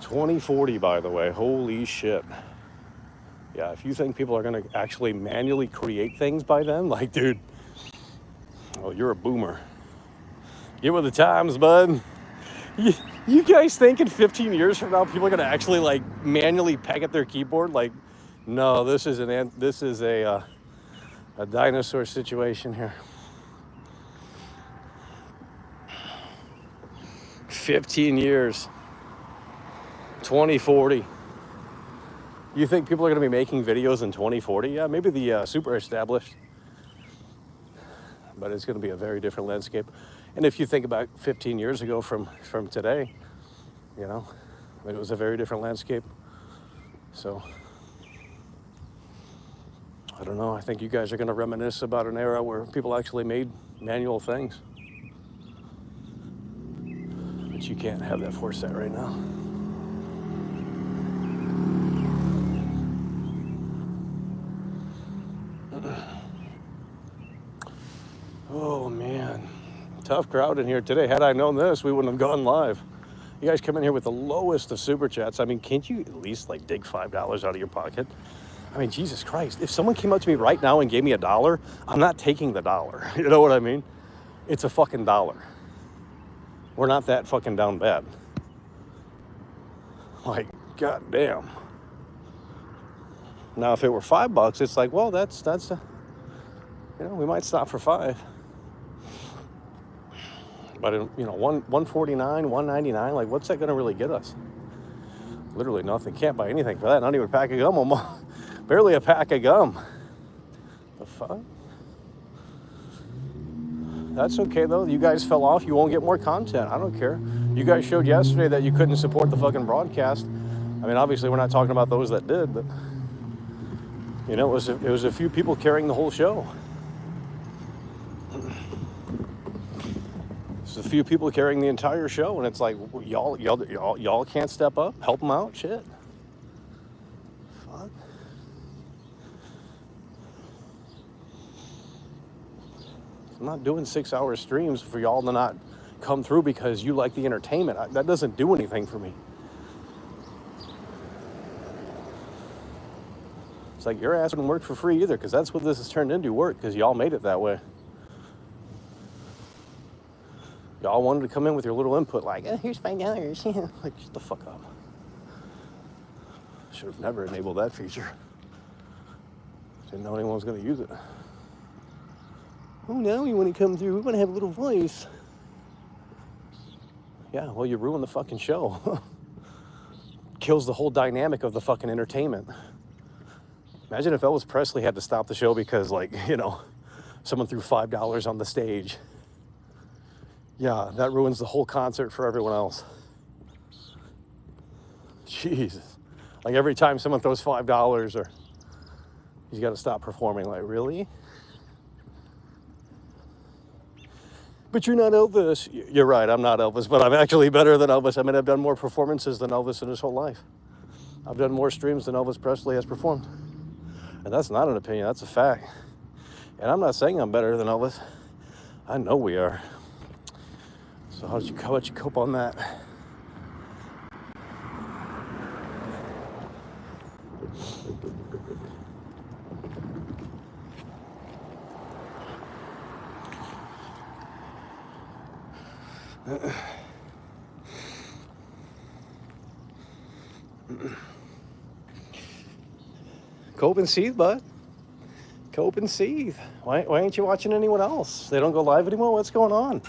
2040, by the way. Holy shit. Yeah, if you think people are going to actually manually create things by then, like, dude, oh, you're a boomer. Get with the times, bud. You guys think in 15 years from now, people are going to actually, like, manually peck at their keyboard? Like, no, this is a dinosaur situation here. 15 years. 2040. You think people are going to be making videos in 2040? Yeah, maybe the super established. But it's going to be a very different landscape. And if you think about 15 years ago from today, you know, it was a very different landscape. So, I don't know. I think you guys are going to reminisce about an era where people actually made manual things. But you can't have that force set right now. Oh, man. Tough crowd in here today. Had I known this, we wouldn't have gone live. You guys come in here with the lowest of super chats. I mean, can't you at least, like, dig $5 out of your pocket? I mean, Jesus Christ. If someone came up to me right now and gave me $1, I'm not taking the dollar. You know what I mean? It's a fucking dollar. We're not that fucking down bad. Like, goddamn. Now, if it were $5, it's like, well, that's you know, we might stop for $5. But, you know, $149, $199, like, what's that going to really get us? Literally nothing. Can't buy anything for that. Not even a pack of gum. Barely a pack of gum. The fuck? That's okay, though. You guys fell off. You won't get more content. I don't care. You guys showed yesterday that you couldn't support the fucking broadcast. I mean, obviously, we're not talking about those that did, but, you know, it was a few people carrying the whole show. A few people carrying the entire show, and it's like, y'all can't step up, help them out, shit. Fuck. I'm not doing 6-hour streams for y'all to not come through because you like the entertainment. That doesn't do anything for me. It's like your ass wouldn't work for free either, because that's what this has turned into, work, because y'all made it that way. Y'all wanted to come in with your little input, like, here's $5. Like, shut the fuck up. Should have never enabled that feature. Didn't know anyone was going to use it. Oh, now you want to come through. We want to have a little voice. Yeah, well, you ruined the fucking show. Kills the whole dynamic of the fucking entertainment. Imagine if Elvis Presley had to stop the show because, like, you know, someone threw $5 on the stage. Yeah, that ruins the whole concert for everyone else. Jesus. Like, every time someone throws $5, or he's got to stop performing. Like, really? But you're not Elvis. You're right, I'm not Elvis, but I'm actually better than Elvis. I mean, I've done more performances than Elvis in his whole life. I've done more streams than Elvis Presley has performed. And that's not an opinion, that's a fact. And I'm not saying I'm better than Elvis. I know we are. So how about you cope on that? Cope and seethe, bud. Cope and seethe. Why ain't you watching anyone else? They don't go live anymore? What's going on?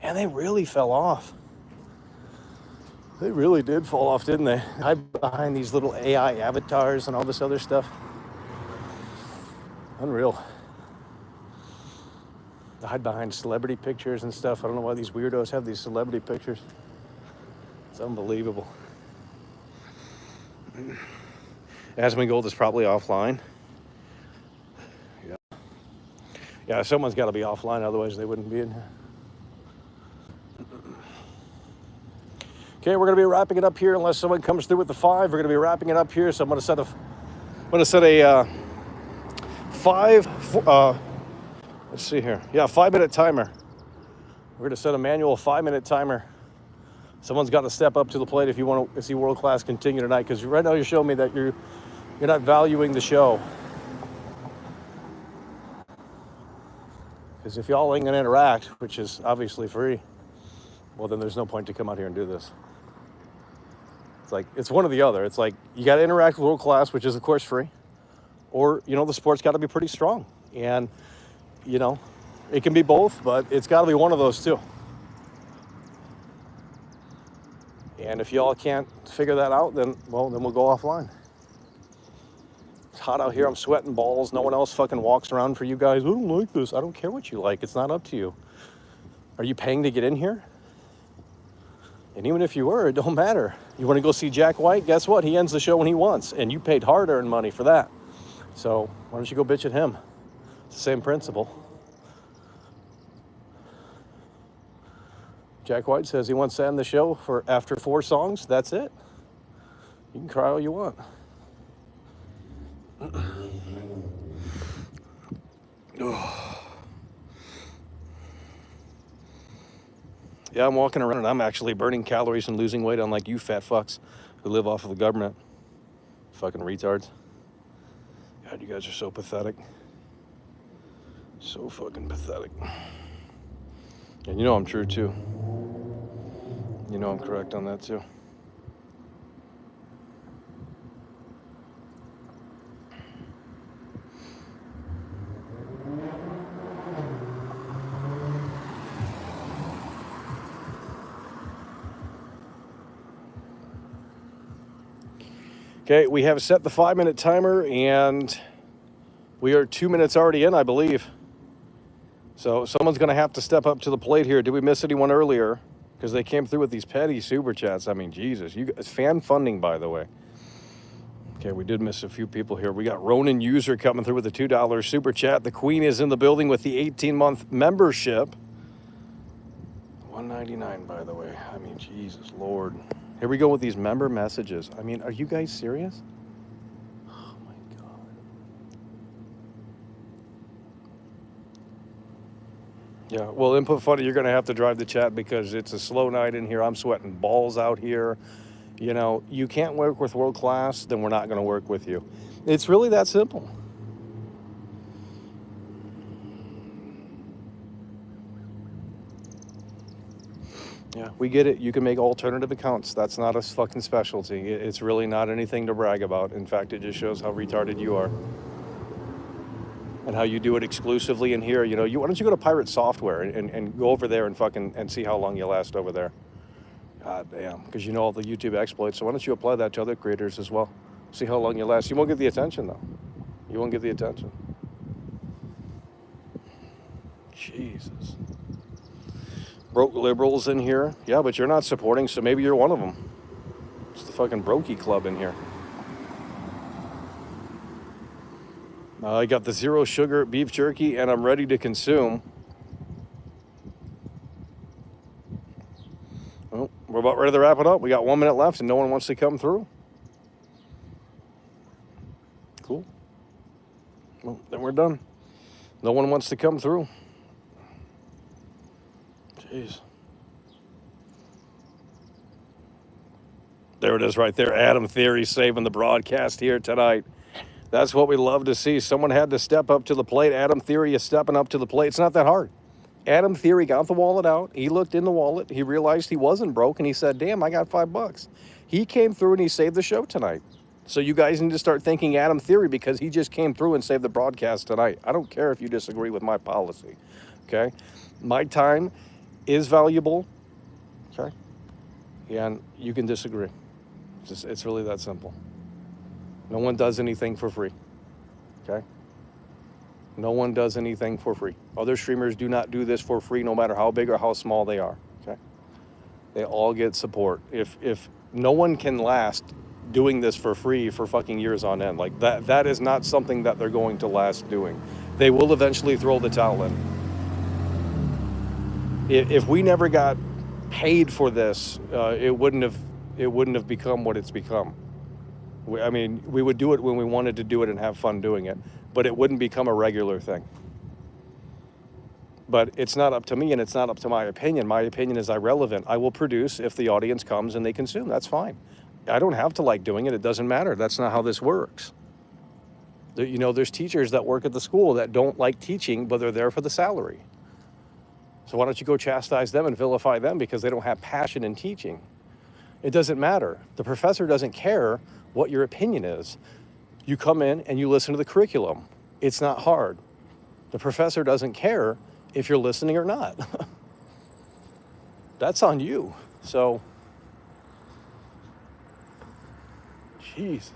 And they really fell off. They really did fall off, didn't they? Hide behind these little AI avatars and all this other stuff. Unreal. They hide behind celebrity pictures and stuff. I don't know why these weirdos have these celebrity pictures. It's unbelievable. Asmin Gold is probably offline. Yeah, someone's got to be offline, otherwise they wouldn't be in here. Okay, we're going to be wrapping it up here unless someone comes through with the 5. We're going to be wrapping it up here, so I'm going to set a 5-minute timer. We're going to set a manual 5-minute timer Someone's got to step up to the plate if you want to see world class continue tonight. Because right now you're showing me that you're not valuing the show. Because if y'all ain't gonna interact, which is obviously free, well then there's no point to come out here and do this. It's like it's one or the other. It's like you got to interact with world class, which is of course free, or the sport's got to be pretty strong, and it can be both, but it's got to be one of those two. And if y'all can't figure that out, then we'll go offline. It's hot out here. I'm sweating balls. No one else fucking walks around for you guys. I don't like this. I don't care what you like. It's not up to you. Are you paying to get in here? And even if you were, it don't matter. You want to go see Jack White? Guess what? He ends the show when he wants, and you paid hard-earned money for that. So why don't you go bitch at him? It's the same principle. Jack White says he wants to end the show after 4 songs. That's it. You can cry all you want. Yeah, I'm walking around and I'm actually burning calories and losing weight, unlike you fat fucks who live off of the government. Fucking retards. God, you guys are so pathetic. So fucking pathetic. And I'm true too. I'm correct on that too. Okay, we have set the 5-minute timer, and we are 2 minutes already in, I believe. So someone's going to have to step up to the plate here. Did we miss anyone earlier? Because they came through with these petty super chats. I mean, Jesus. It's fan funding, by the way. Okay, we did miss a few people here. We got Ronan User coming through with a $2 super chat. The Queen is in the building with the 18-month membership. $1.99, by the way. I mean, Jesus, Lord. Here we go with these member messages. I mean, are you guys serious? Oh, my God. Yeah, well, Input Funny, you're going to have to drive the chat because it's a slow night in here. I'm sweating balls out here. You can't work with world class, then we're not going to work with you. It's really that simple. Yeah, we get it. You can make alternative accounts. That's not a fucking specialty. It's really not anything to brag about. In fact, it just shows how retarded you are. And how you do it exclusively in here. Why don't you go to Pirate Software and go over there and see how long you last over there. God damn. Because you know all the YouTube exploits. So why don't you apply that to other creators as well? See how long you last. You won't get the attention, though. You won't get the attention. Jesus. Broke liberals in here. Yeah, but you're not supporting, so maybe you're one of them. It's the fucking brokey club in here. I got the 0 sugar beef jerky, and I'm ready to consume. Well, we're about ready to wrap it up. We got 1 minute left, and no one wants to come through. Cool. Well, then we're done. No one wants to come through. Jeez. There it is right there. Adam Theory saving the broadcast here tonight. That's what we love to see. Someone had to step up to the plate. Adam Theory is stepping up to the plate. It's not that hard. Adam Theory got the wallet out. He looked in the wallet. He realized he wasn't broke, and he said, damn, I got $5. He came through, and he saved the show tonight. So you guys need to start thinking Adam Theory because he just came through and saved the broadcast tonight. I don't care if you disagree with my policy, okay? My time is valuable, okay? And you can disagree. It's really that simple. No one does anything for free, okay? No one does anything for free. Other streamers do not do this for free, no matter how big or how small they are, okay? They all get support. If no one can last doing this for free for fucking years on end, like that is not something that they're going to last doing. They will eventually throw the towel in. If we never got paid for this, it wouldn't have become what it's become. We would do it when we wanted to do it and have fun doing it, but it wouldn't become a regular thing. But it's not up to me and it's not up to my opinion. My opinion is irrelevant. I will produce if the audience comes and they consume. That's fine. I don't have to like doing it. It doesn't matter. That's not how this works. You know, there's teachers that work at the school that don't like teaching, but they're there for the salary. So why don't you go chastise them and vilify them because they don't have passion in teaching? It doesn't matter. The professor doesn't care what your opinion is. You come in and you listen to the curriculum. It's not hard. The professor doesn't care if you're listening or not. That's on you. So, jeez.